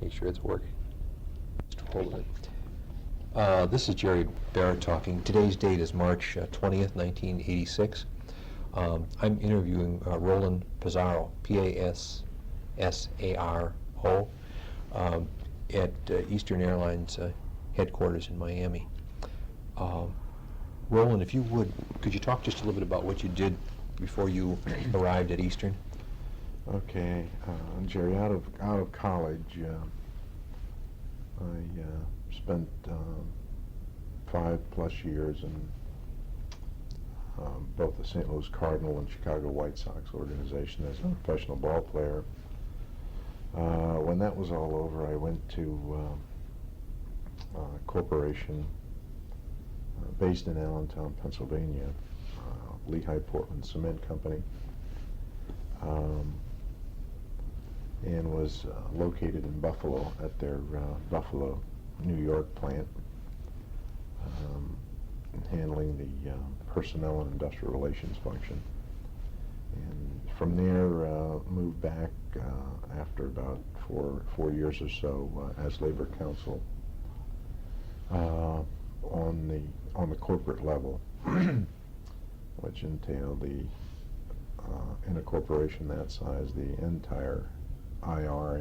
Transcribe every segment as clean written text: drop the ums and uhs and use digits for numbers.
Make sure it's working. Mr. Holden. This is Jerry Barrett talking. Today's date is March 20th, 1986. I'm interviewing Roland Passaro, P-A-S-S-A-R-O, at Eastern Airlines headquarters in Miami. Roland, if you would, could you talk just a little bit about what you did before you arrived at Eastern? Okay, Jerry, out of college, I spent 5+ years in both the St. Louis Cardinal and Chicago White Sox organization as a professional ball player. When that was all over, I went to a corporation based in Allentown, Pennsylvania, Lehigh Portland Cement Company, and was located in Buffalo at their Buffalo, New York plant, handling the personnel and industrial relations function. And from there, moved back after about four years or so as labor counsel on the corporate level, which entailed in a corporation that size, the entire IR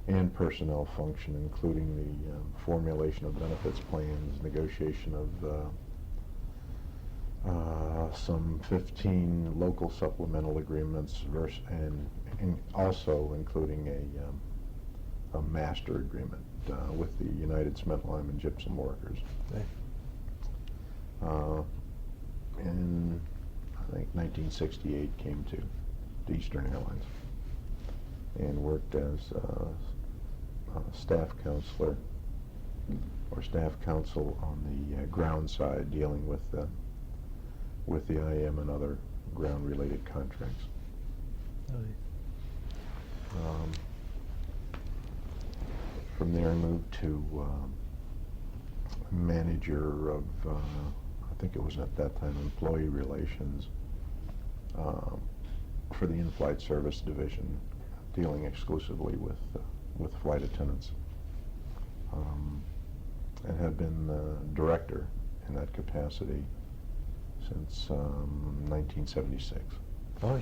and personnel function, including the formulation of benefits plans, negotiation of some 15 local supplemental agreements, and also including a master agreement with the United Cement, Lime, and Gypsum Workers. Okay. In, I think, 1968, came to Eastern Airlines and worked as staff counselor or staff counsel on the ground side, dealing with the IM and other ground-related contracts. From there, I moved to manager of, I think it was at that time, employee relations for the in-flight service division, dealing exclusively with flight attendants, and had been director in that capacity since 1976. Oh, yeah.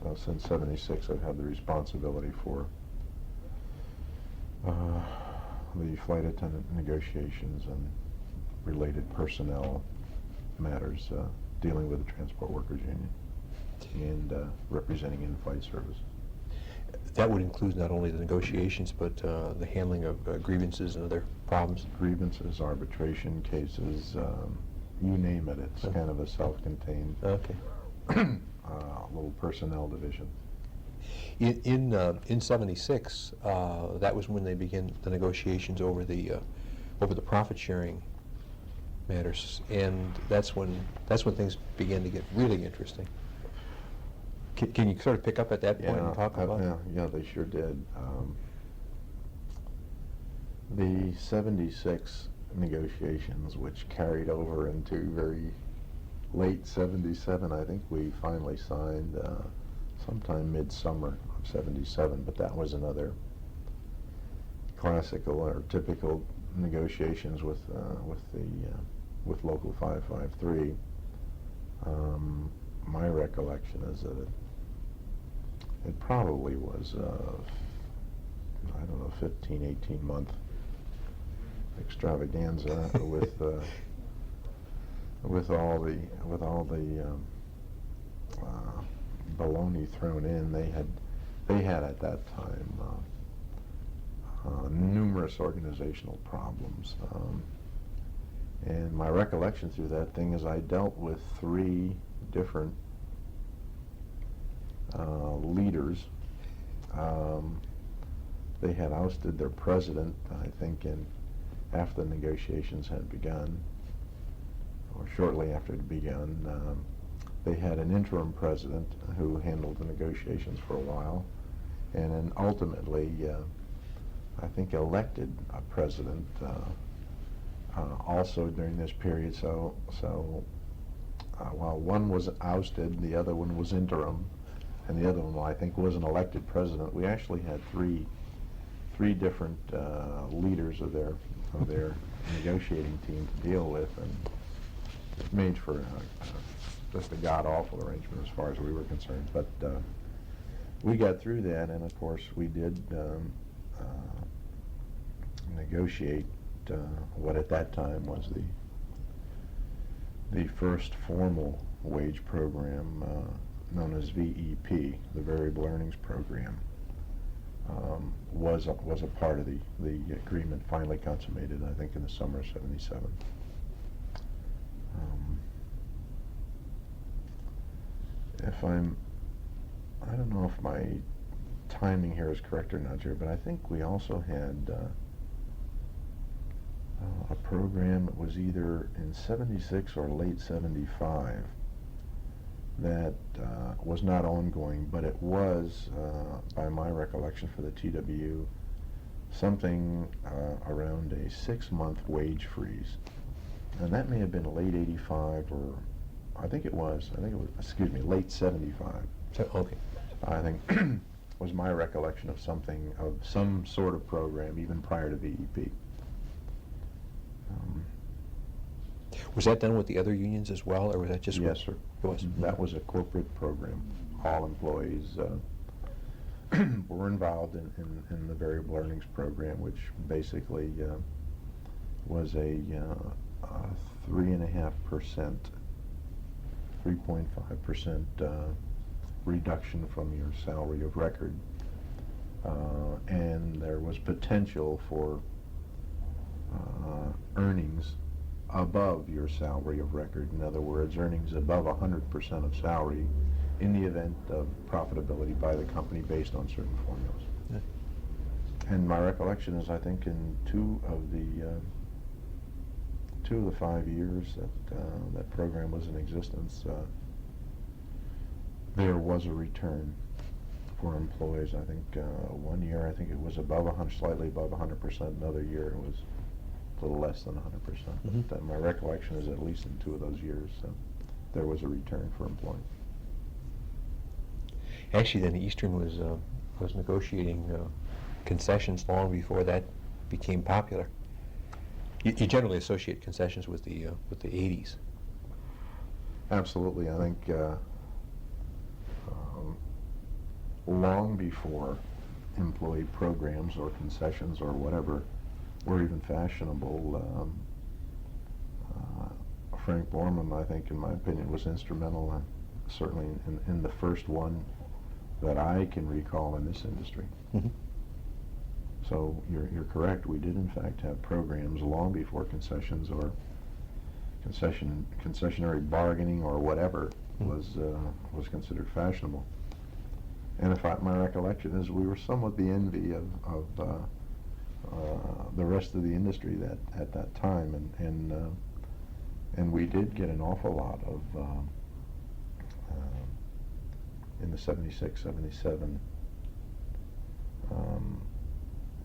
So since '76, I've had the responsibility for the flight attendant negotiations and related personnel matters, dealing with the Transport Workers Union and representing in-flight service. That would include not only the negotiations, but the handling of grievances and other problems? Grievances, arbitration cases, you name it. It's kind of a self-contained little personnel division. In '76, that was when they began the negotiations over the profit sharing matters, and that's when things began to get really interesting. Can you sort of pick up at that point and talk about it? Yeah, they sure did. The '76 negotiations, which carried over into very late '77, I think we finally signed sometime midsummer of '77, but that was another classical or typical negotiations with Local 553. My recollection is that it probably was I don't know, 15, 18-month extravaganza with all the baloney thrown in. They had at that time numerous organizational problems, and my recollection through that thing is I dealt with 3 different leaders. They had ousted their president, I think, after the negotiations had begun, or shortly after it had begun. They had an interim president who handled the negotiations for a while, and then ultimately, I think, elected a president also during this period. So while one was ousted, the other one was interim, and the other one I think was an elected president. We actually had three different leaders of their negotiating team to deal with, and it made for just a god-awful arrangement as far as we were concerned. But we got through that, and of course we did negotiate what at that time was the first formal wage program known as VEP, the Variable Earnings Program. Was a part of the agreement finally consummated, I think, in the summer of '77. I don't know if my timing here is correct or not, Jerry, but I think we also had a program that was either in '76 or late '75 that was not ongoing, but it was, by my recollection for the TWU, something around a 6-month wage freeze. And that may have been late '85, or I think it was, excuse me, late '75. So, okay. I think was my recollection of some sort of program even prior to VEP. Was that done with the other unions as well, or was that just? Yes, sir. It was. That was a corporate program. All employees were involved in the variable earnings program, which basically was a 3.5% reduction from your salary of record, and there was potential for earnings above your salary of record. In other words, earnings above 100% of salary in the event of profitability by the company based on certain formulas. Yeah. And my recollection is, I think in two of the 5 years that that program was in existence, there was a return for employees. I think 1 year, I think it was above 100, slightly above 100%. Another year, it was a little less than 100%. Mm-hmm. But my recollection is at least in 2 of those years, there was a return for employees. Actually, then Eastern was negotiating concessions long before that became popular. You generally associate concessions with the 80s. Absolutely. I think long before employee programs or concessions or whatever were even fashionable, Frank Borman, I think, in my opinion, was instrumental, certainly in the first one that I can recall in this industry. Mm-hmm. So you're correct. We did in fact have programs long before concessions or concessionary bargaining or whatever was considered fashionable. And in fact, my recollection is we were somewhat the envy of the rest of the industry at that time, and we did get an awful lot of in the '76, '77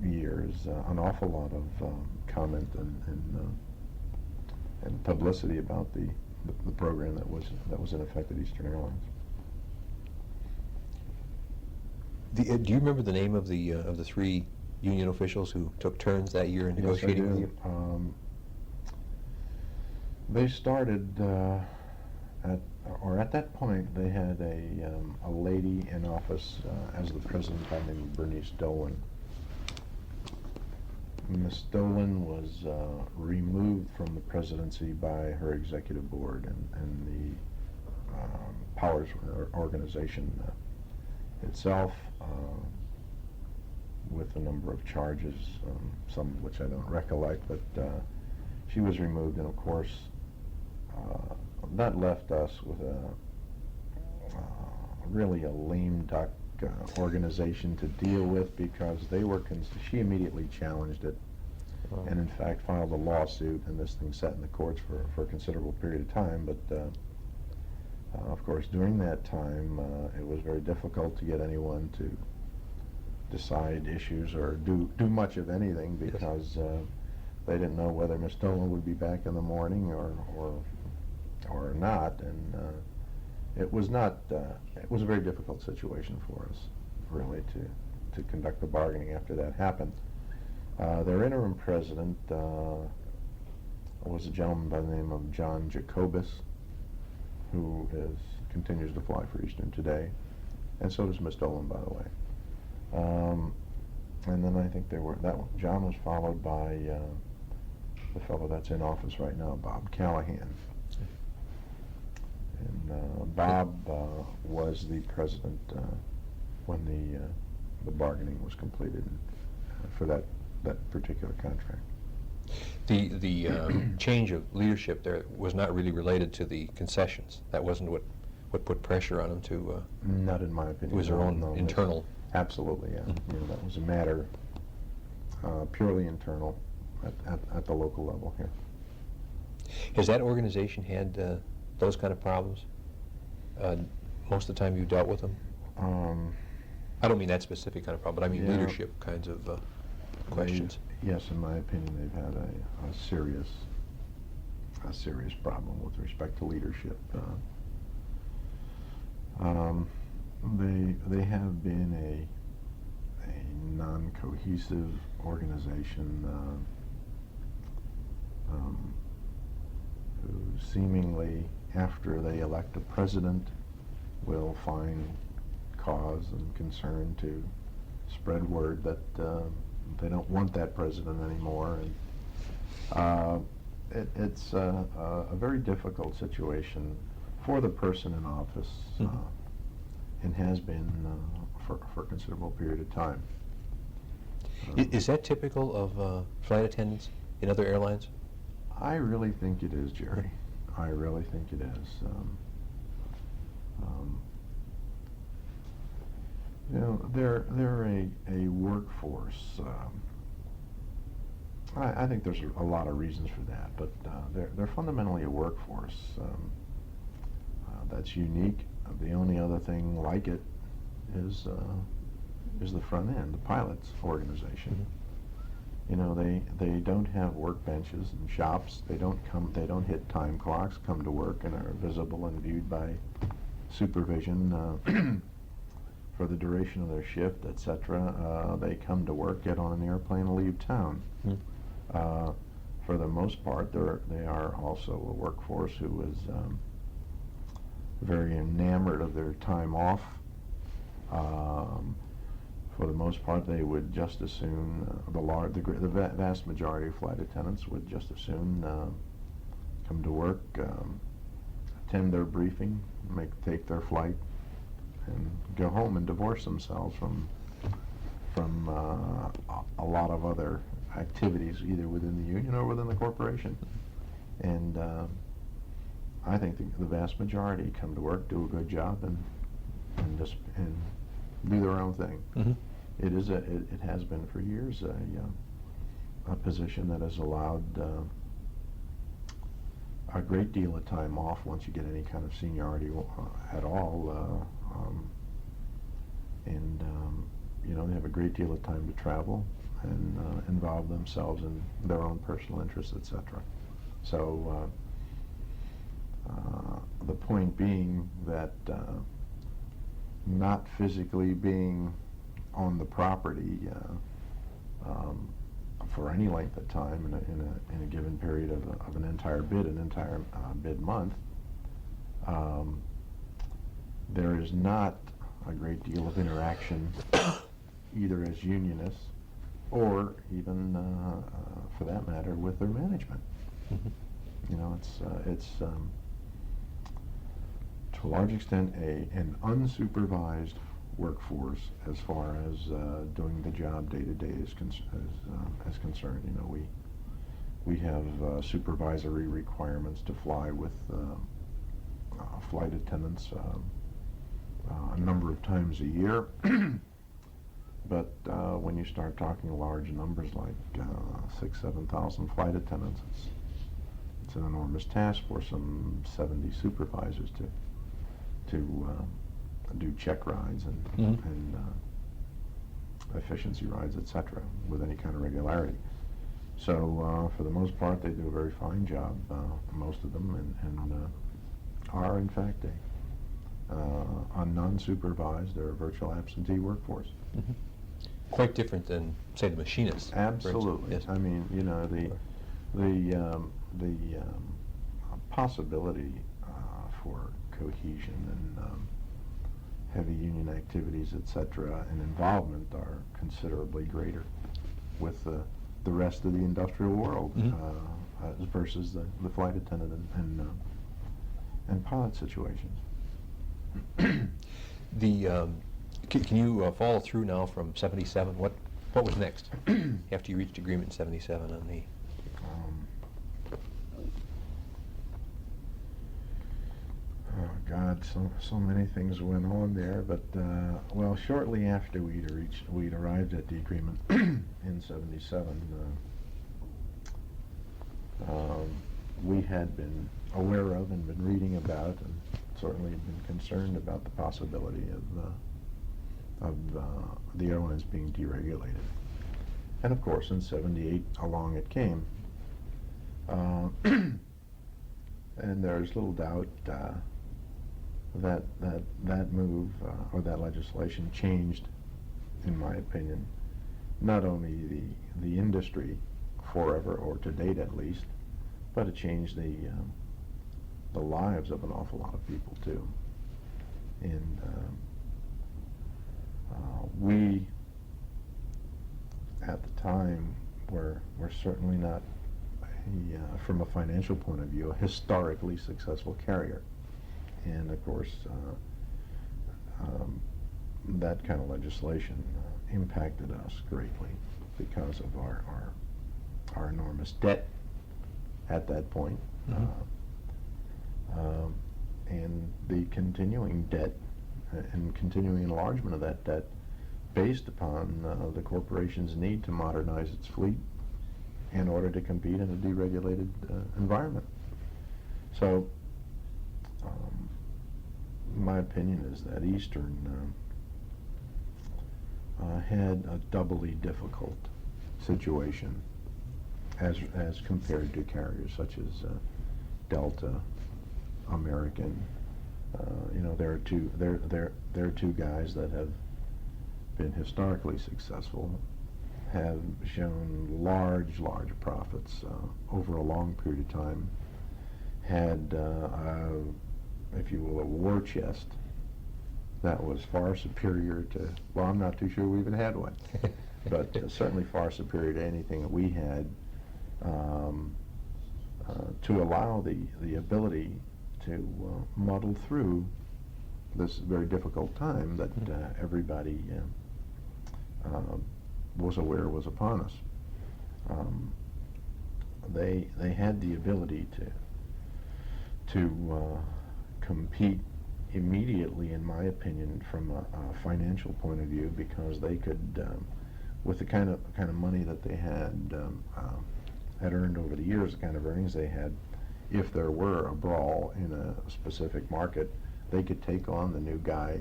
years, an awful lot of comment and publicity about the program that was in effect at Eastern Airlines. Do you remember the name of the 3 union officials who took turns that year in negotiating with you? They started at that point they had a lady in office as the president by the name of Bernice Dolan. Ms. Dolan was removed from the presidency by her executive board and the Powers organization itself, with a number of charges, some of which I don't recollect, but she was removed, and of course that left us with really a lame duck organization to deal with, because they were she immediately challenged it, and in fact filed a lawsuit, and this thing sat in the courts for a considerable period of time. But of course during that time it was very difficult to get anyone to decide issues or do much of anything, because they didn't know whether Miss Dolan would be back in the morning or not, and it was not, it was a very difficult situation for us, really, to conduct the bargaining after that happened. Their interim president was a gentleman by the name of John Jacobus, who continues to fly for Eastern today, and so does Miss Dolan, by the way. And then I think John was followed by the fellow that's in office right now, Bob Callahan. And Bob was the president when the bargaining was completed for that particular contract. The change of leadership there was not really related to the concessions. That wasn't what put pressure on them to. Not in my opinion. It was their own internal. Absolutely, yeah. You know, that was a matter purely internal at the local level here. Has that organization had those kind of problems? Most of the time you dealt with them? I don't mean that specific kind of problem, but I mean leadership kinds of questions. Yes, in my opinion, they've had a serious problem with respect to leadership. They have been a non-cohesive organization who seemingly, after they elect a president, will find cause and concern to spread word that they don't want that president anymore. And it's a very difficult situation for the person in office, and has been for a considerable period of time. Is that typical of flight attendants in other airlines? I really think it is, Jerry. I really think it is. You know, they're a workforce. I think there's a lot of reasons for that, but they're fundamentally a workforce that's unique. The only other thing like it is the front end, the pilots organization. You know, they don't have workbenches and shops. They don't hit time clocks, come to work, and are visible and viewed by supervision for the duration of their shift, etc. They come to work, get on an airplane, and leave town. For the most part, they are also a workforce who is very enamored of their time off. For the most part, they would just as soon, the vast majority of flight attendants would just as soon come to work, attend their briefing, take their flight, and go home and divorce themselves from a lot of other activities, either within the union or within the corporation. And I think the vast majority come to work, do a good job, and do their own thing. It has been for years a position that has allowed a great deal of time off once you get any kind of seniority at all, and you know, they have a great deal of time to travel and involve themselves in their own personal interests, etc. So the point being that not physically being on the property for any length of time in a given period of an entire bid month, there is not a great deal of interaction either as unionists or even, for that matter, with their management. You know, it's to a large extent an unsupervised workforce as far as doing the job day to day is concerned. You know, we have supervisory requirements to fly with flight attendants a number of times a year. But when you start talking large numbers like 6,000-7,000 flight attendants, it's an enormous task for some 70 supervisors to do check rides and efficiency rides, etc., with any kind of regularity. So for the most part, they do a very fine job, most of them, and are in fact a non-supervised or virtual absentee workforce. Mhm. Quite different than, say, the machinists. for instance. Absolutely. Yes. I mean, you know, the possibility for cohesion and heavy union activities, et cetera, and involvement are considerably greater with the rest of the industrial world Mhm. Versus the flight attendant and pilot situations. The, can you follow through now from 77? What was next after you reached agreement in 77 on the? Oh God, so many things went on there, but well, shortly after we'd arrived at the agreement in '77, we had been aware of and been reading about, and certainly had been concerned about the possibility of the airlines being deregulated. And of course, in '78, along it came. And there's little doubt that move or that legislation changed, in my opinion, not only the industry forever, or to date at least, but it changed the lives of an awful lot of people too. And we, at the time, were certainly not, from a financial point of view, a historically successful carrier. And of course, that kind of legislation impacted us greatly because of our enormous debt at that point. Mhm. And the continuing debt and continuing enlargement of that debt based upon the corporation's need to modernize its fleet in order to compete in a deregulated environment. So my opinion is that Eastern had a doubly difficult situation as compared to carriers such as Delta, American. You know, there are two guys that have been historically successful, have shown large profits over a long period of time, had if you will, a war chest that was far superior to, well, I'm not too sure we even had one, but certainly far superior to anything that we had, to allow the ability to muddle through this very difficult time that everybody was aware was upon us. They had the ability to compete immediately, in my opinion, from a financial point of view, because they could, with the kind of money that they had earned over the years, the kind of earnings they had, if there were a brawl in a specific market, they could take on the new guy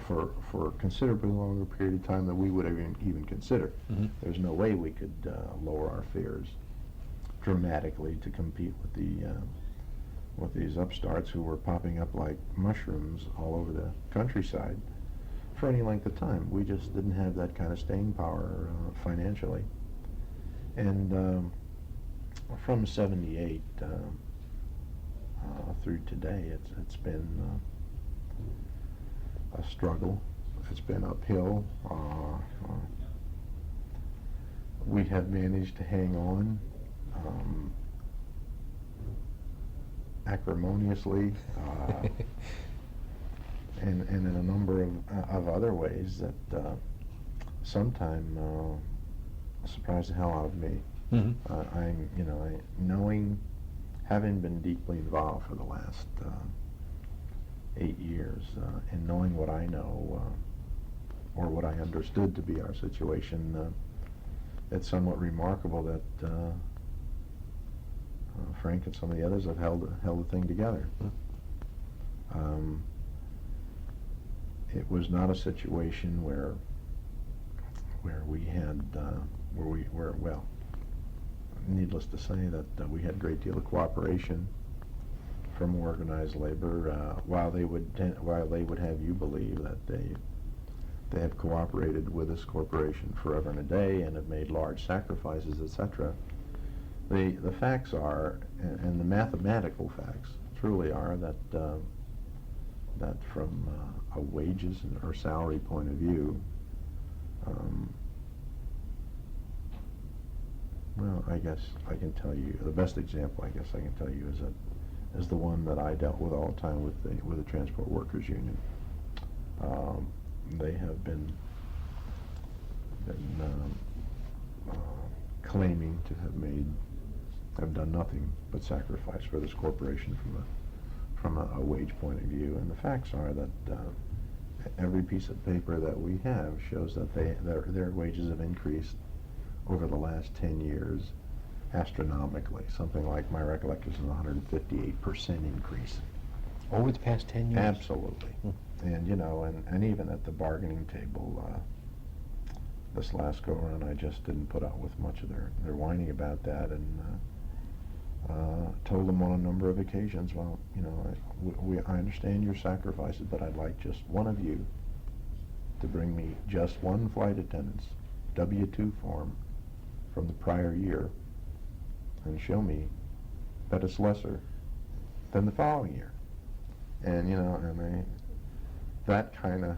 for a considerably longer period of time than we would have even considered. Mm-hmm. There's no way we could lower our fares dramatically to compete with these upstarts who were popping up like mushrooms all over the countryside for any length of time. We just didn't have that kind of staying power financially. And from '78 through today, it's been a struggle. It's been uphill. We have managed to hang on acrimoniously, and in a number of other ways that sometime surprised the hell out of me. Mm-hmm. Having been deeply involved for the last 8 years, and knowing what I know, or what I understood to be our situation, it's somewhat remarkable that Frank and some of the others have held the thing together. It was not a situation where we had needless to say that we had a great deal of cooperation from organized labor, while they would have you believe that they have cooperated with this corporation forever and a day and have made large sacrifices, etc. The facts are, and the mathematical facts truly are, that from a wages or salary point of view, well, I guess I can tell you the best example. I guess I can tell you is the one that I dealt with all the time with the Transport Workers Union. They have been claiming to have done nothing but sacrifice for this corporation from a wage point of view. And the facts are that every piece of paper that we have shows that their wages have increased over the last 10 years astronomically. Something like, my recollection is, a 158% increase. Over the past 10 years? Absolutely. And, and even at the bargaining table, this last go-around, I just didn't put up with much of their whining about that, and told them on a number of occasions, well, I understand your sacrifices, but I'd like just one of you to bring me just one flight attendant's W-2 form from the prior year and show me that it's lesser than the following year. And, that kind of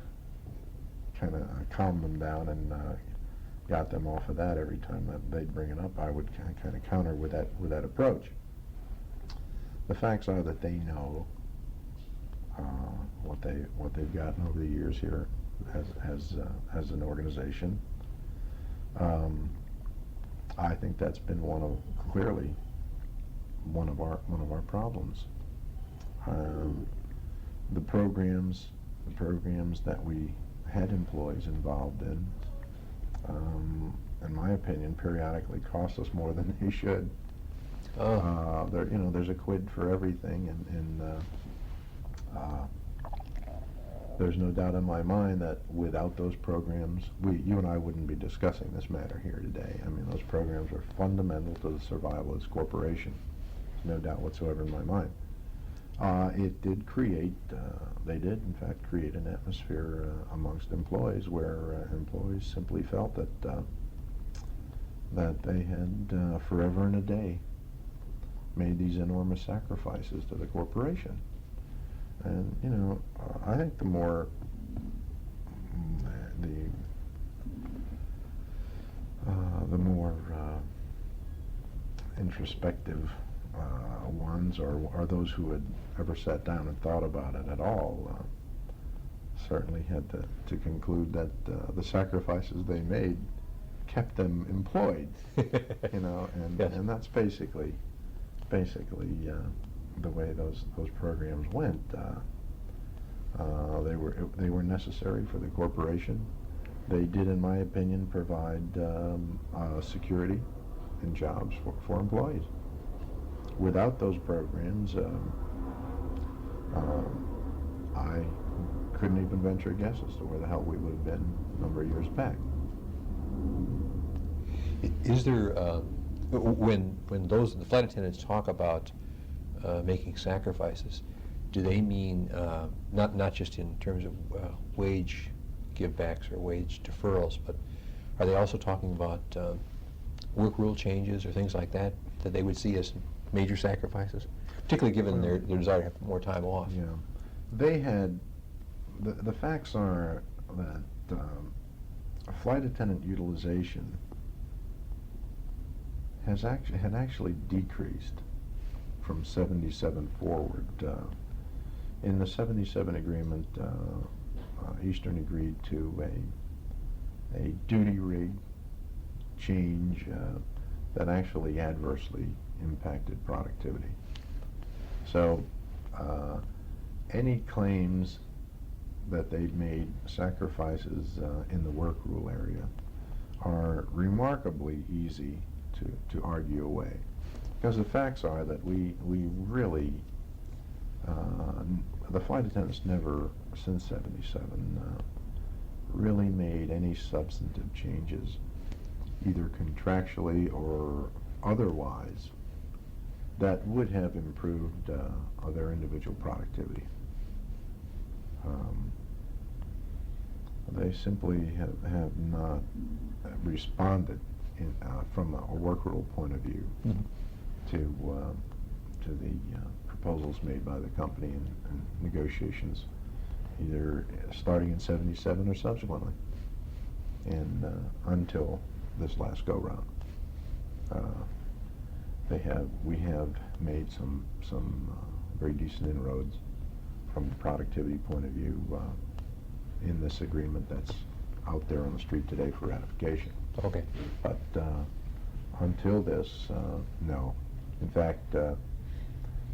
calmed them down and got them off of that. Every time that they'd bring it up, I would kind of counter with that approach. The facts are that they know what they've gotten over the years here as an organization. I think that's been clearly one of our problems. The programs that we had employees involved in my opinion, periodically cost us more than they should. There's a quid for everything, and there's no doubt in my mind that without those programs, you and I wouldn't be discussing this matter here today. I mean, those programs are fundamental to the survival of this corporation. There's no doubt whatsoever in my mind. They did in fact create an atmosphere amongst employees where employees simply felt that they had forever and a day made these enormous sacrifices to the corporation. And I think the more introspective ones, or those who had ever sat down and thought about it at all, certainly had to conclude that the sacrifices they made kept them employed, and Yes. And that's basically the way those programs went. They were necessary for the corporation. They did, in my opinion, provide security and jobs for employees. Without those programs, I couldn't even venture a guess as to where the hell we would have been a number of years back. Is there, when the flight attendants talk about making sacrifices, do they mean not just in terms of wage givebacks or wage deferrals, but are they also talking about work rule changes or things like that they would see as major sacrifices, particularly given their desire to have more time off? Yeah, they had. The facts are that flight attendant utilization had actually decreased from 77 forward. In the 77 agreement, Eastern agreed to a duty rate change that actually adversely impacted productivity. So any claims that they've made sacrifices in the work rule area are remarkably easy to argue away, because the facts are that we really the flight attendants never, since 77, really made any substantive changes, either contractually or otherwise, that would have improved their individual productivity. They simply have not responded from a work rule point of view to the proposals made by the company in negotiations, either starting in '77 or subsequently, and until this last go-round. We have made some very decent inroads from the productivity point of view in this agreement that's out there on the street today for ratification. Okay. But until this, no. In fact, the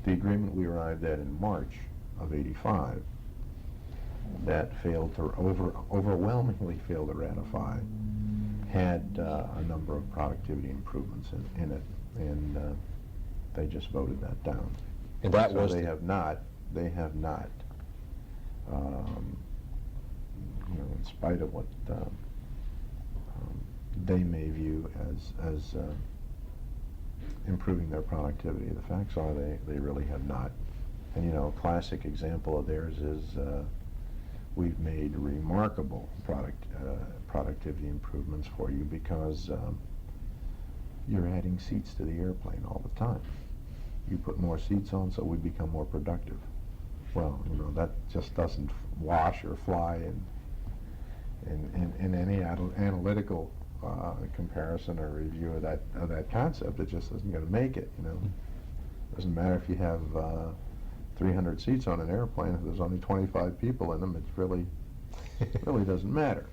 agreement we arrived at in March of '85 that failed to overwhelmingly failed to ratify had a number of productivity improvements in it, and they just voted that down. And that so was they have not. In spite of what they may view as improving their productivity, the facts are they really have not. And a classic example of theirs is we've made remarkable productivity improvements for you because you're adding seats to the airplane all the time. You put more seats on, so we become more productive. Well, that just doesn't wash or fly in any analytical comparison or review of that concept. It just isn't going to make it. Doesn't matter if you have 300 seats on an airplane. If there's only 25 people in them, it really doesn't matter.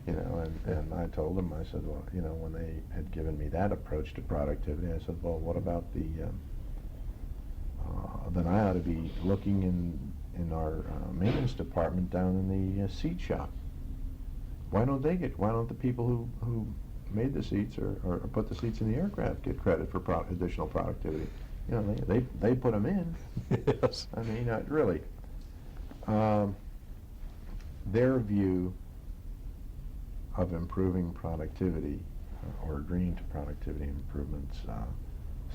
And I told them, I said, well, when they had given me that approach to productivity, I said, well, what about then I ought to be looking in our maintenance department down in the seat shop. Why don't the people who made the seats or put the seats in the aircraft get credit for additional productivity? They put them in. Yes. I mean, really. Their view of improving productivity or agreeing to productivity improvements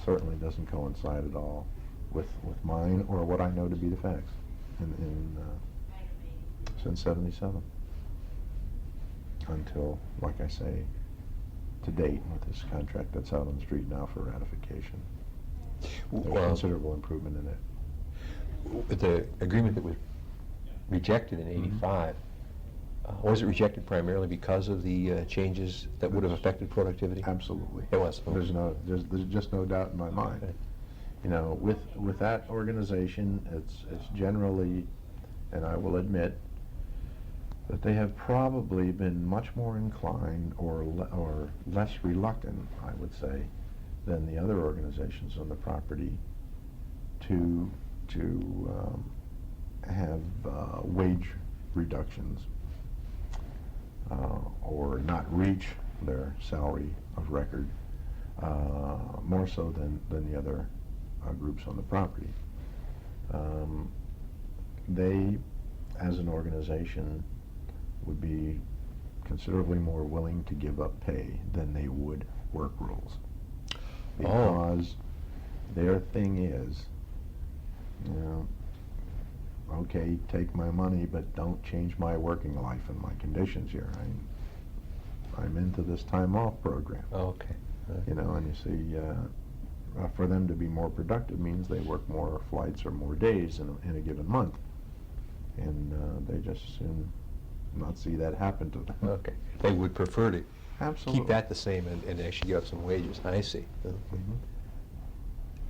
certainly doesn't coincide at all with mine or what I know to be the facts since '77 until, like I say, to date with this contract that's out on the street now for ratification. There's considerable improvement in it. The agreement that was rejected in '85, was it rejected primarily because of the changes that would have affected productivity? Absolutely. It was. There's just no doubt in my mind. Okay. With that organization, it's generally, and I will admit, that they have probably been much more inclined or less reluctant, I would say, than the other organizations on the property to have wage reductions or not reach their salary of record more so than the other groups on the property. They, as an organization, would be considerably more willing to give up pay than they would work rules. Because their thing is, okay, take my money, but don't change my working life and my conditions here. I'm into this time off program. Okay. And you see, for them to be more productive means they work more flights or more days in a given month. And they just assume not see that happen to them. Okay. They would prefer to Absolutely. keep that the same and actually give up some wages. I see.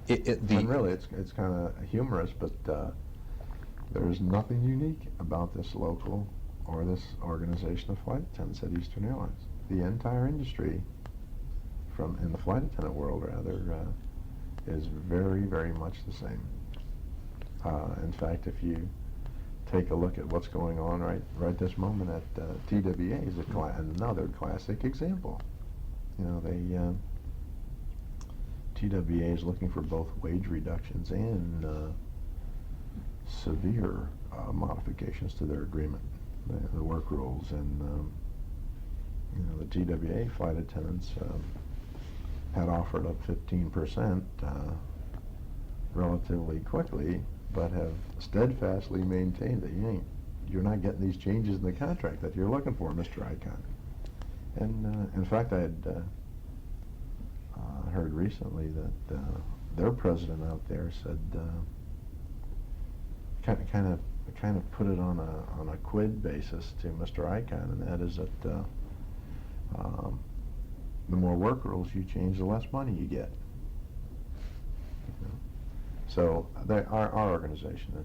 And really, it's kind of humorous, but there's nothing unique about this local or this organization of flight attendants at Eastern Airlines. The entire industry, in the flight attendant world rather, is very, very much the same. In fact, if you take a look at what's going on right this moment at TWA is another classic example. TWA is looking for both wage reductions and severe modifications to their agreement, the work rules, and the TWA flight attendants had offered up 15% relatively quickly, but have steadfastly maintained that you're not getting these changes in the contract that you're looking for, Mr. Icahn. And in fact, I had heard recently that their president out there said, kind of put it on a quid basis to Mr. Icahn, and that is that the more work rules you change, the less money you get. So our organization at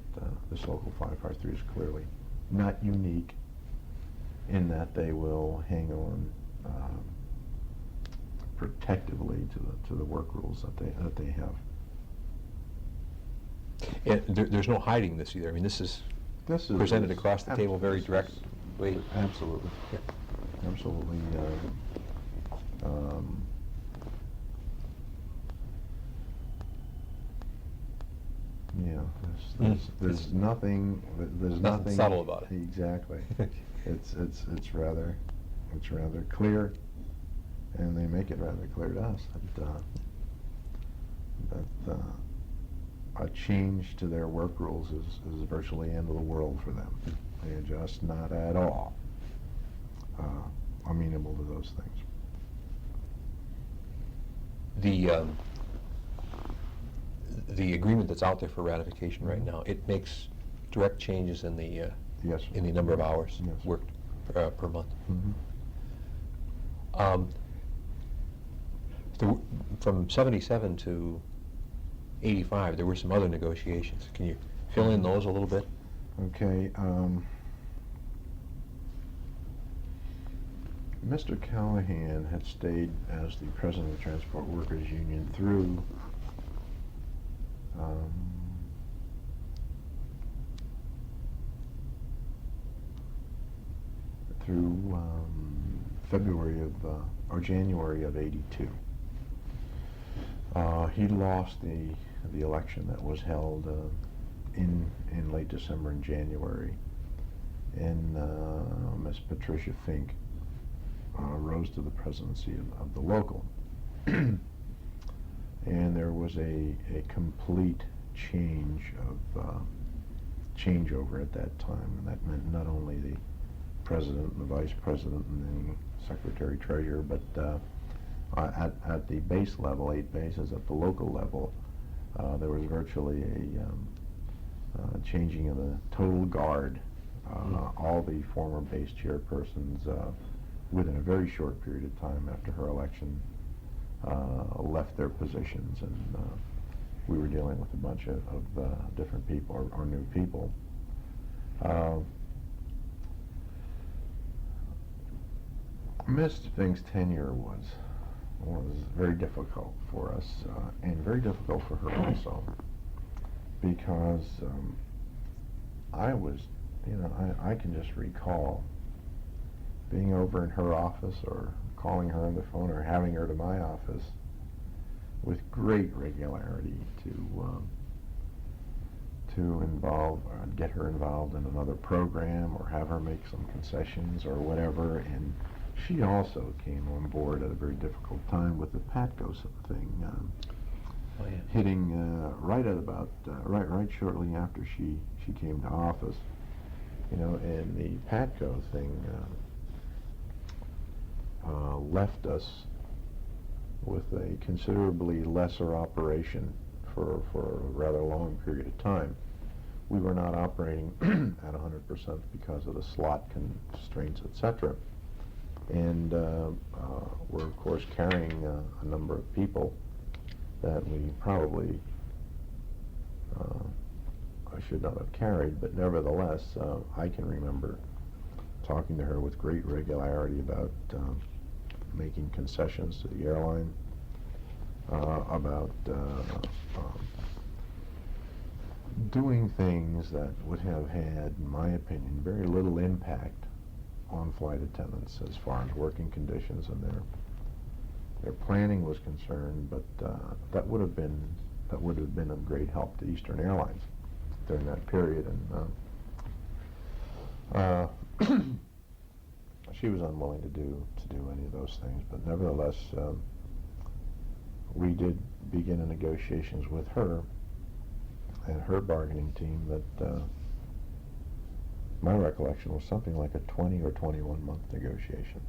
this local 553 is clearly not unique in that they will hang on protectively to the work rules that they have. And there's no hiding this either. I mean, this is presented across the table very directly. Absolutely. Yeah. Absolutely. Yeah, there's nothing. There's nothing subtle about it. Exactly. it's rather clear, and they make it rather clear to us that a change to their work rules is virtually the end of the world for them. They are just not at all amenable to those things. The agreement that's out there for ratification right now, it makes direct changes in the Yes. in the number of hours Yes. worked per month. Mm-hmm. From 77 to 85, there were some other negotiations. Can you fill in those a little bit? Okay. Mr. Callahan had stayed as the president of the Transport Workers Union through February of or January of '82. He lost the election that was held in late December and January, and Miss Patricia Fink rose to the presidency of the local. And there was a complete changeover at that time, and that meant not only the president and the vice president and the secretary treasurer, but at the base level, 8 bases at the local level, there was virtually a changing of the total guard. All the former base chairpersons, within a very short period of time after her election, left their positions, and we were dealing with a bunch of different people, or new people. Ms. Fink's tenure was very difficult for us, and very difficult for her also, because I can just recall being over in her office, or calling her on the phone, or having her to my office with great regularity to get her involved in another program, or have her make some concessions or whatever. And she also came on board at a very difficult time with the PATCO thing, hitting right at about right shortly after she came to office. And the PATCO thing left us with a considerably lesser operation for a rather long period of time. We were not operating at 100% because of the slot constraints, etc. And we're, of course, carrying a number of people that we probably I should not have carried, but nevertheless, I can remember talking to her with great regularity about making concessions to the airline, about doing things that would have had, in my opinion, very little impact on flight attendants as far as working conditions and their planning was concerned. But that would have been of great help to Eastern Airlines during that period, and she was unwilling to do any of those things. But nevertheless, we did begin negotiations with her and her bargaining team that my recollection was something like a 20 or 21 month negotiation.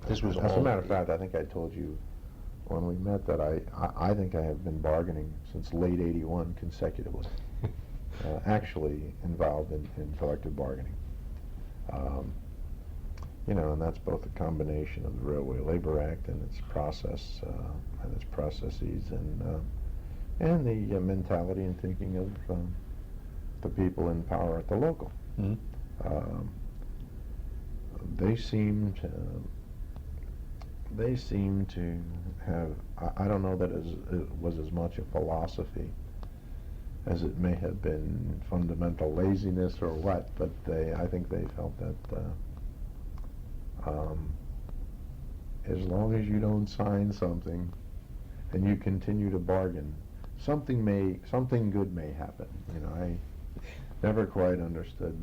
This was as all- a matter of fact, I think I told you when we met that I think I have been bargaining since late '81 consecutively, actually involved in collective bargaining. You know, and that's both a combination of the Railway Labor Act and its process and its processes, and the mentality and thinking of the people in power at the local. Mm-hmm. They seem to have, I don't know that it was as much a philosophy as it may have been fundamental laziness or what, but I think they felt that as long as you don't sign something and you continue to bargain, something good may happen. You know, I never quite understood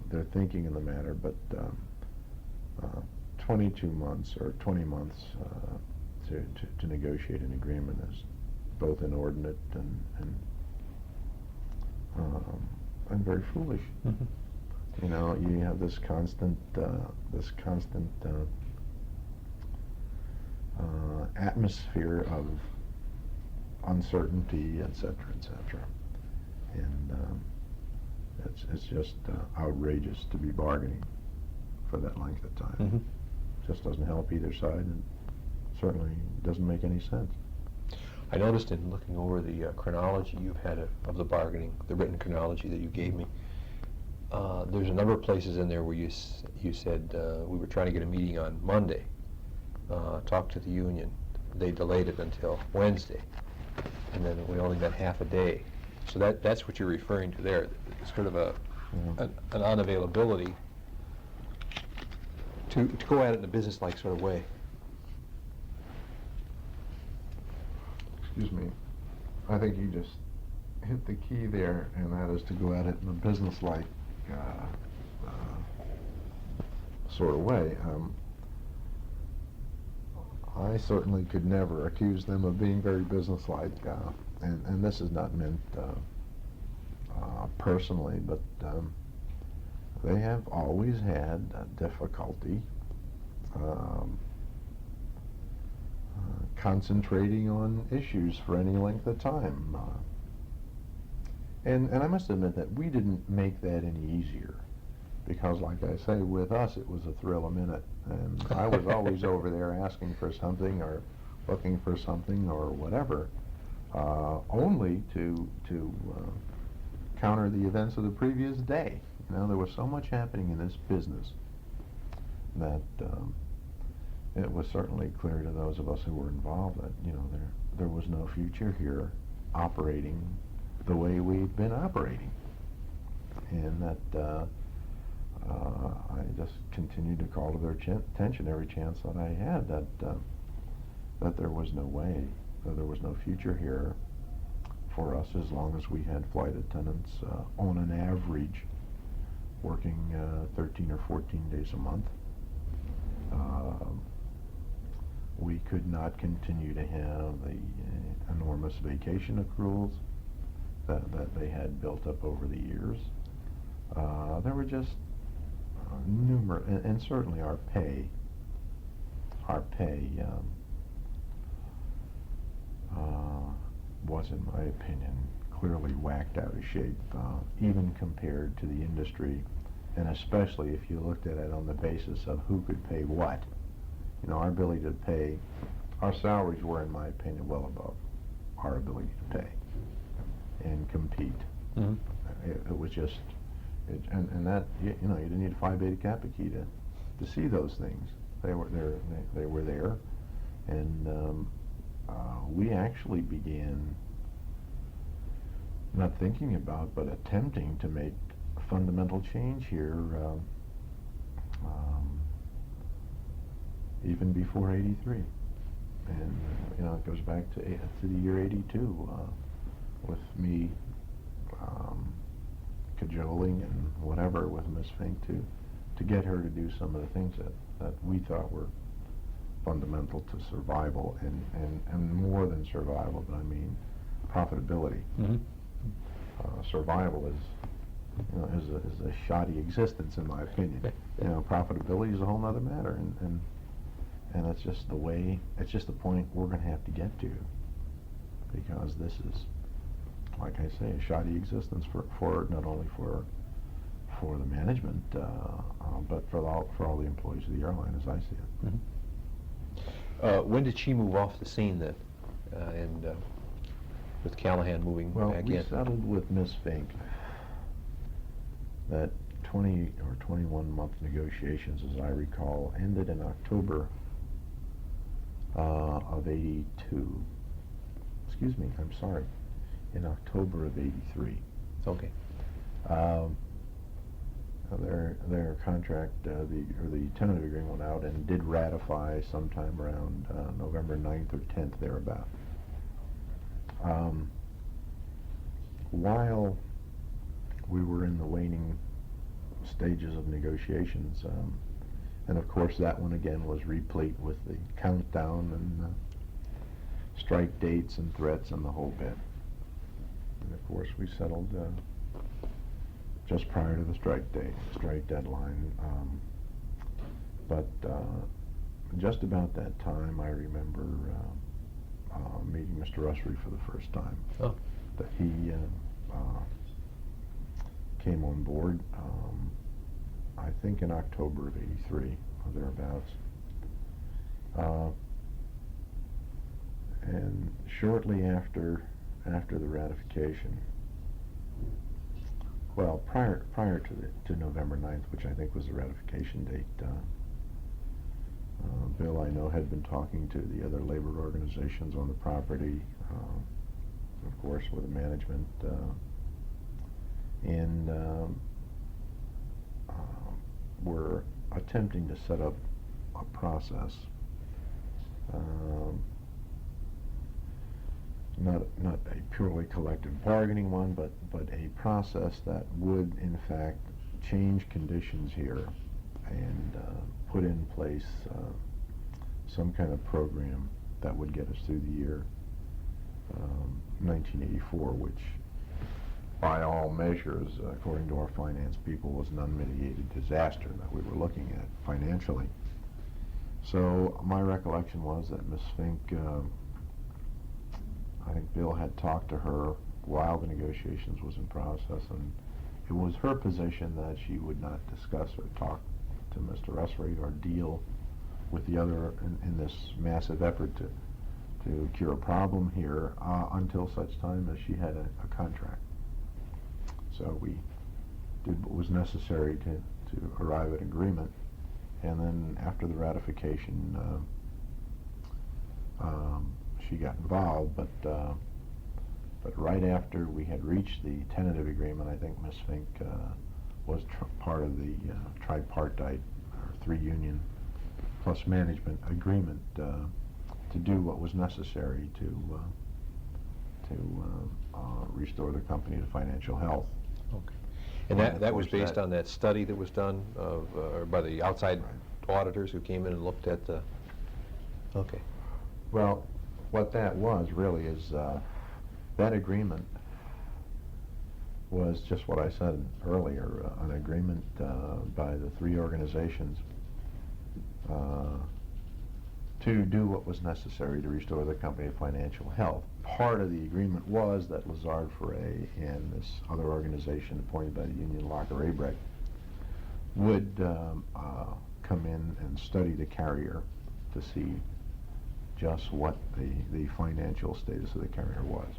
their thinking in the matter, but 22 months or 20 months to negotiate an agreement is both inordinate and very foolish. Mm-hmm. You know, you have this constant atmosphere of uncertainty, et cetera, and it's just outrageous to be bargaining for that length of time. Mm-hmm. Just doesn't help either side, and certainly doesn't make any sense. I noticed in looking over the chronology you've had of the bargaining, the written chronology that you gave me, there's a number of places in there where you said we were trying to get a meeting on Monday, talk to the union. They delayed it until Wednesday, and then we only met half a day. So that's what you're referring to there. It's sort of an unavailability to go at it in a business-like sort of way. Excuse me. I think you just hit the key there, and that is to go at it in a business-like sort of way. I certainly could never accuse them of being very businesslike, and this is not meant personally, but they have always had difficulty concentrating on issues for any length of time. And I must admit that we didn't make that any easier, because like I say, with us it was a thrill a minute, and I was always over there asking for something or looking for something or whatever, only to counter the events of the previous day. You know, there was so much happening in this business that it was certainly clear to those of us who were involved that, you know, there was no future here operating the way we've been operating, and that I just continued to call to their attention every chance that I had that there was no way, that there was no future here for us as long as we had flight attendants on an average working 13 or 14 days a month. We could not continue to have the enormous vacation accruals that they had built up over the years. There were just numerous, and certainly our pay was, in my opinion, clearly whacked out of shape, even compared to the industry, and especially if you looked at it on the basis of who could pay what. You know, our ability to pay, our salaries were, in my opinion, well above our ability to pay and compete. Mm-hmm. It was just, and that, you know, you didn't need a Phi Beta Kappa key to see those things. They were there. They were there, and we actually began not thinking about, but attempting to make a fundamental change here. Even before '83, and you know, it goes back to the year '82, with me cajoling and whatever with Miss Fink to get her to do some of the things that we thought were fundamental to survival, and more than survival, but I mean profitability. Mhm. Survival is a shoddy existence, in my opinion. Profitability is a whole other matter, and it's just the point we're going to have to get to, because this is, like I say, a shoddy existence for not only for the management, but for all the employees of the airline, as I see it. Mhm. When did she move off the scene then, and with Callahan moving Well, back we in? settled with Miss Fink that 20 or 21 month negotiations, as I recall, ended in October of '82. Excuse me, I'm sorry, in October of '83. Okay. Their contract, the tentative agreement went out and did ratify sometime around November 9th or 10th, thereabout. While we were in the waning stages of negotiations, and of course that one again was replete with the countdown and strike dates and threats and the whole bit. And of course we settled just prior to the strike deadline. But just about that time, I remember meeting Mr. Russery for the first time. Oh. That he came on board, I think in October of '83 or thereabouts. And shortly after the ratification, well, prior to November 9th, which I think was the ratification date, Bill, I know, had been talking to the other labor organizations on the property, of course, with the management, and were attempting to set up a process, not a purely collective bargaining one, but a process that would, in fact, change conditions here and put in place some kind of program that would get us through the year 1984, which by all measures, according to our finance people, was an unmitigated disaster that we were looking at financially. So my recollection was that Ms. Fink, I think Bill had talked to her while the negotiations was in process, and it was her position that she would not discuss or talk to Mr. Russery or deal with the other in this massive effort to cure a problem here until such time as she had a contract. So we did what was necessary to arrive at agreement, and then after the ratification, she got involved, but right after we had reached the tentative agreement, I think Ms. Fink was part of the tripartite, or three-union plus management agreement to do what was necessary to restore the company to financial health. Okay. And that was based on that study that was done by the outside auditors who came in and looked at the... Okay. Well, what that was really is that agreement was just what I said earlier, an agreement by the three organizations to do what was necessary to restore the company to financial health. Part of the agreement was that Lazard Foray and this other organization appointed by the union, Locker Abrecht, would come in and study the carrier to see just what the financial status of the carrier was.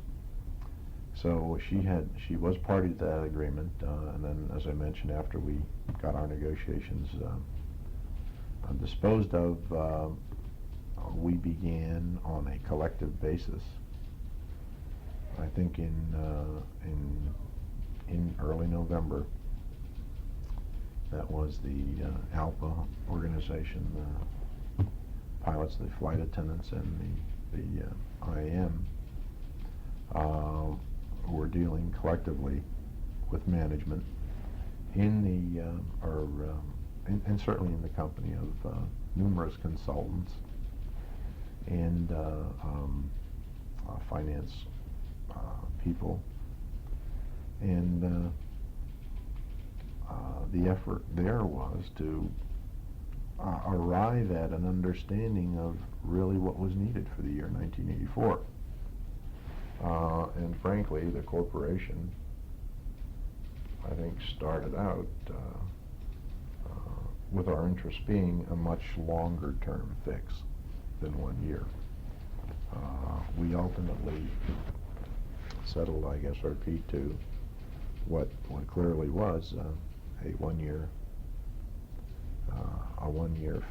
So she was party to that agreement, and then, as I mentioned, after we got our negotiations disposed of, we began on a collective basis. I think in early November. That was the ALPA organization, the pilots, the flight attendants, and the IAM were dealing collectively with management in the and certainly in the company of numerous consultants and finance people. And the effort there was to arrive at an understanding of really what was needed for the year 1984. And frankly, the corporation, I think, started out with our interest being a much longer term fix than 1 year. We ultimately settled, I guess, our P2, what clearly was a 1 year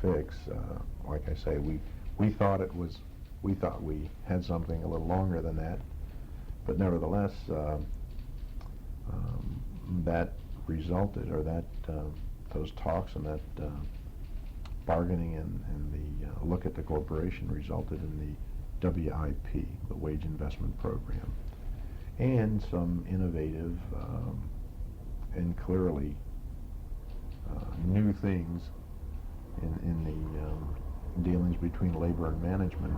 fix. Like I say, we thought we had something a little longer than that, but nevertheless, that resulted, or that those talks and that bargaining and the look at the corporation resulted in the WIP, the Wage Investment Program, and some innovative and clearly new things in the dealings between labor and management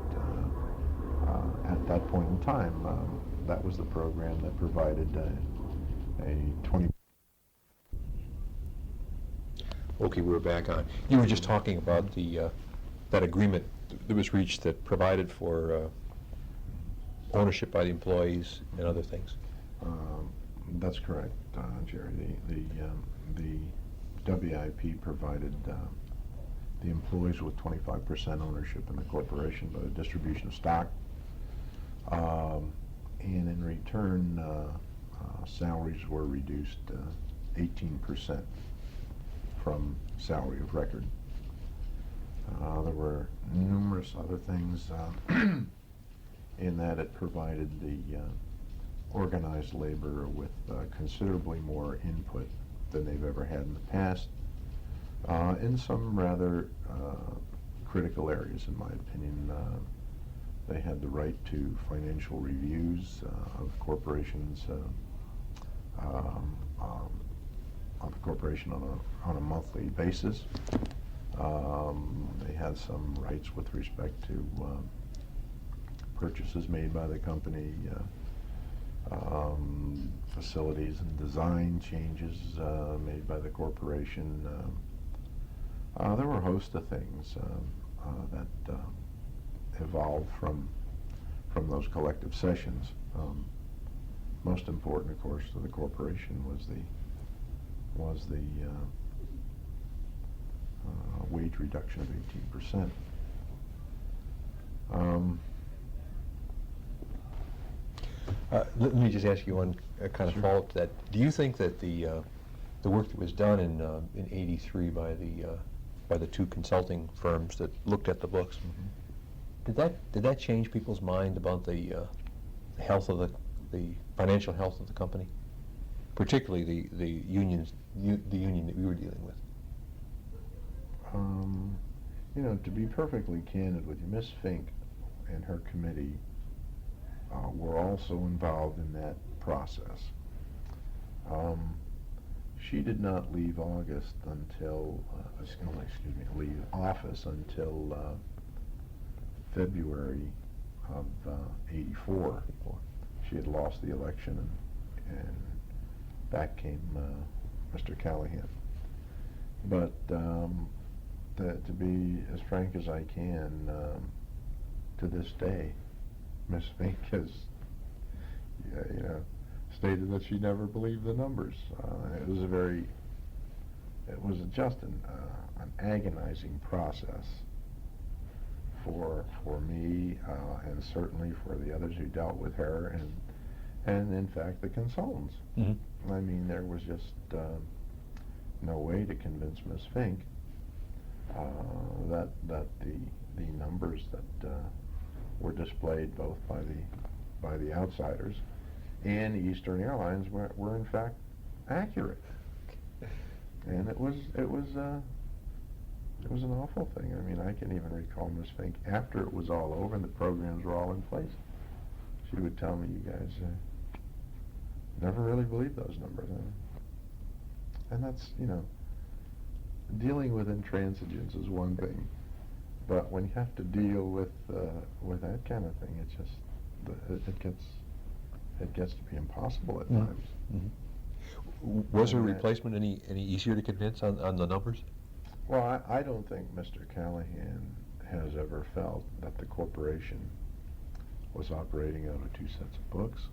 at that point in time. That was the program that provided a 20. Okay, we're back on. You were just talking about the that agreement that was reached that provided for ownership by the employees and other things. That's correct, Jerry. The WIP provided the employees with 25% ownership in the corporation by the distribution of stock, and in return, salaries were reduced 18% from salary of record. There were numerous other things in that it provided the organized labor with considerably more input than they've ever had in the past, in some rather critical areas, in my opinion. They had the right to financial reviews of corporations, of the corporation on a monthly basis. They had some rights with respect to purchases made by the company, facilities and design changes made by the corporation. There were a host of things that evolved from those collective sessions. Most important, of course, to the corporation was the wage reduction of 18%. Let me just ask you one kind of Sure. follow-up to that. Do you think that the work that was done in '83 by the two consulting firms that looked at the books, did that change people's mind about the health of the financial health of the company, particularly the union that we were dealing with? To be perfectly candid with you, Miss Fink and her committee were also involved in that process. She did not leave office until February of '84. She had lost the election, and back came Mr. Callahan. But to be as frank as I can, to this day, Miss Fink has, stated that she never believed the numbers. It was just an agonizing process for me, and certainly for the others who dealt with her, and in fact the consultants. Mm-hmm. I mean, there was just no way to convince Miss Fink that the numbers that were displayed both by the outsiders and Eastern Airlines were in fact accurate. And it was an awful thing. I mean, I can even recall Miss Fink, after it was all over and the programs were all in place, she would tell me, "You guys never really believed those numbers." And that's, dealing with intransigence is one thing, But when you have to deal with that kind of thing, it just it gets to be impossible at times. Was her And that- replacement any easier to convince on the numbers? Well, I don't think Mr. Callahan has ever felt that the corporation was operating out of two sets of books,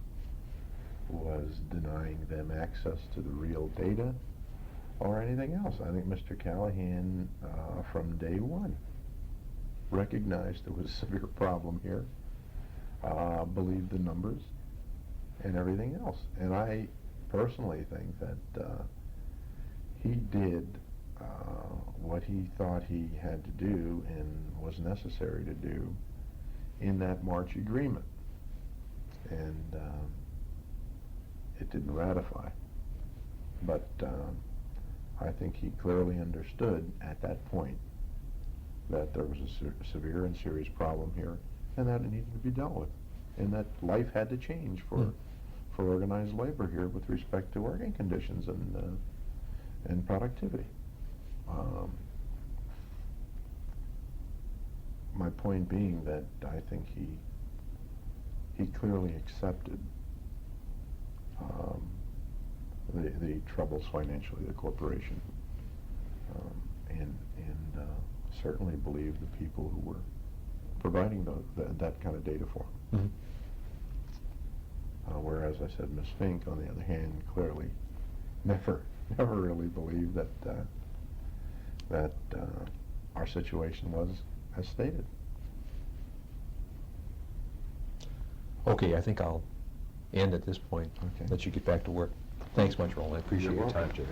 was denying them access to the real data, or anything else. I think Mr. Callahan, from day one, recognized there was a severe problem here, believed the numbers, and everything else. And I personally think that he did what he thought he had to do and was necessary to do in that March agreement. And it didn't ratify. But I think he clearly understood at that point that there was a severe and serious problem here, and that it needed to be dealt with, and that life had to change for organized labor here with respect to working conditions and productivity. My point being that I think he clearly accepted the troubles financially of the corporation, and certainly believed the people who were providing that kind of data for him. Whereas I said Ms. Fink, on the other hand, clearly never really believed that our situation was as stated. Okay, I think I'll end at this point. Okay. Let you get back to work. Thanks much, Roland. I appreciate You're your time, welcome. Jerry.